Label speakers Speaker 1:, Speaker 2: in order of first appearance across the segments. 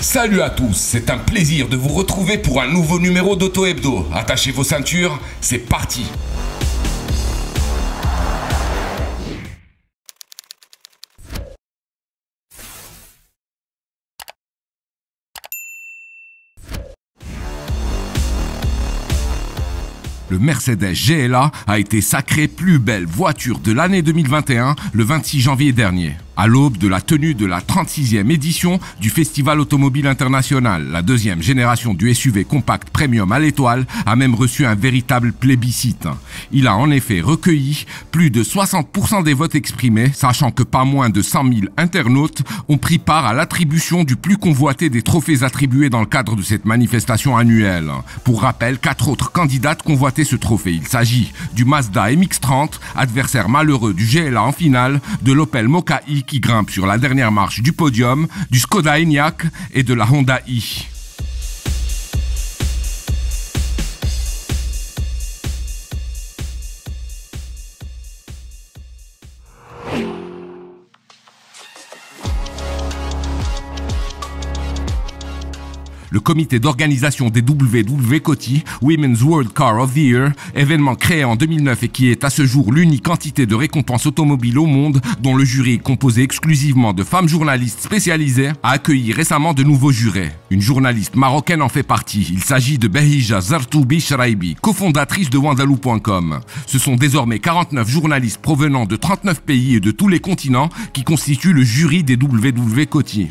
Speaker 1: Salut à tous, c'est un plaisir de vous retrouver pour un nouveau numéro d'Auto Hebdo. Attachez vos ceintures, c'est parti. Le Mercedes GLA a été sacré plus belle voiture de l'année 2021 le 26 janvier dernier. À l'aube de la tenue de la 36e édition du Festival Automobile International, la deuxième génération du SUV compact premium à l'étoile a même reçu un véritable plébiscite. Il a en effet recueilli plus de 60% des votes exprimés, sachant que pas moins de 100 000 internautes ont pris part à l'attribution du plus convoité des trophées attribués dans le cadre de cette manifestation annuelle. Pour rappel, 4 autres candidates convoitaient ce trophée. Il s'agit du Mazda MX-30, adversaire malheureux du GLA en finale, de l'Opel Mokka-e qui grimpe sur la dernière marche du podium, du Skoda Enyaq et de la Honda i. Le comité d'organisation des WWCOTY, Women's World Car of the Year, événement créé en 2009 et qui est à ce jour l'unique entité de récompense automobile au monde dont le jury est composé exclusivement de femmes journalistes spécialisées, a accueilli récemment de nouveaux jurés. Une journaliste marocaine en fait partie. Il s'agit de Behija Zartoubi Shraibi, cofondatrice de Wandalou.com. Ce sont désormais 49 journalistes provenant de 39 pays et de tous les continents qui constituent le jury des WWCOTY.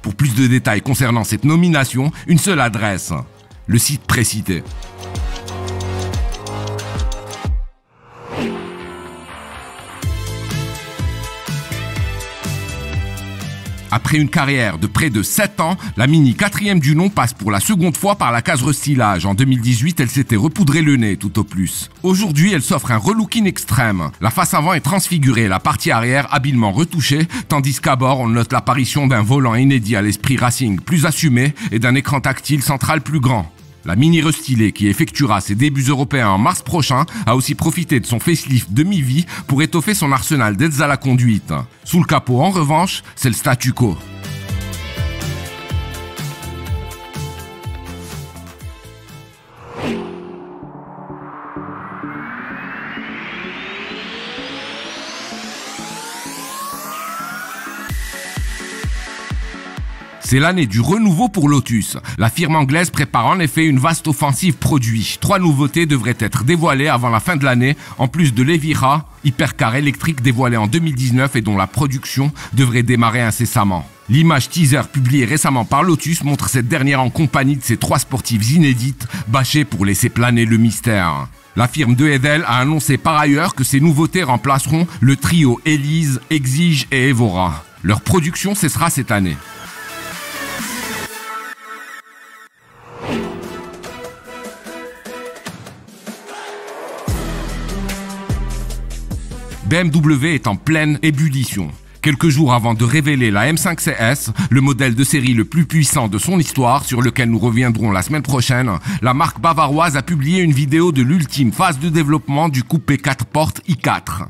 Speaker 1: Pour plus de détails concernant cette nomination, une seule adresse, le site précité. Après une carrière de près de 7 ans, la Mini 4e du nom passe pour la seconde fois par la case restylage. En 2018, elle s'était repoudré le nez tout au plus. Aujourd'hui, elle s'offre un relooking extrême. La face avant est transfigurée, la partie arrière habilement retouchée, tandis qu'à bord, on note l'apparition d'un volant inédit à l'esprit racing plus assumé et d'un écran tactile central plus grand. La Mini restylée, qui effectuera ses débuts européens en mars prochain, a aussi profité de son facelift demi-vie pour étoffer son arsenal d'aides à la conduite. Sous le capot, en revanche, c'est le statu quo. C'est l'année du renouveau pour Lotus. La firme anglaise prépare en effet une vaste offensive produit. 3 nouveautés devraient être dévoilées avant la fin de l'année, en plus de l'Evira, hypercar électrique dévoilée en 2019 et dont la production devrait démarrer incessamment. L'image teaser publiée récemment par Lotus montre cette dernière en compagnie de ses 3 sportives inédites, bâchées pour laisser planer le mystère. La firme de Edel a annoncé par ailleurs que ces nouveautés remplaceront le trio Elise, Exige et Evora. Leur production cessera cette année. BMW est en pleine ébullition. Quelques jours avant de révéler la M5 CS, le modèle de série le plus puissant de son histoire, sur lequel nous reviendrons la semaine prochaine, la marque bavaroise a publié une vidéo de l'ultime phase de développement du coupé 4 portes i4.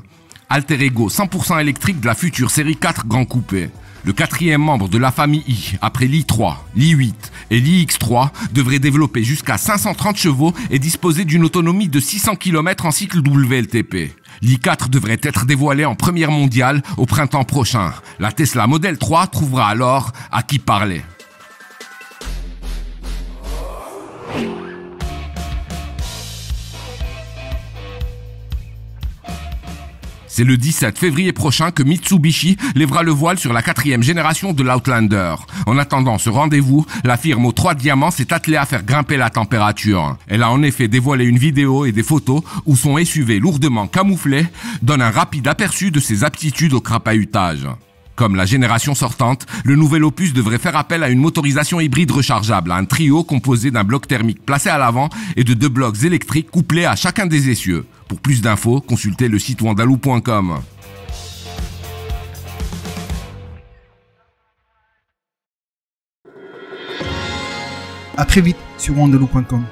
Speaker 1: Alter ego 100% électrique de la future série 4 Grand Coupé. Le 4e membre de la famille i, après l'i3, l'i8 et l'iX3, devrait développer jusqu'à 530 chevaux et disposer d'une autonomie de 600 km en cycle WLTP. l'i4 devrait être dévoilé en première mondiale au printemps prochain. La Tesla Model 3 trouvera alors à qui parler. C'est le 17 février prochain que Mitsubishi lèvera le voile sur la 4e génération de l'Outlander. En attendant ce rendez-vous, la firme aux 3 diamants s'est attelée à faire grimper la température. Elle a en effet dévoilé une vidéo et des photos où son SUV lourdement camouflé donne un rapide aperçu de ses aptitudes au crapahutage. Comme la génération sortante, le nouvel opus devrait faire appel à une motorisation hybride rechargeable, un trio composé d'un bloc thermique placé à l'avant et de 2 blocs électriques couplés à chacun des essieux. Pour plus d'infos, consultez le site Wandalou.com.
Speaker 2: À très vite sur Wandalou.com.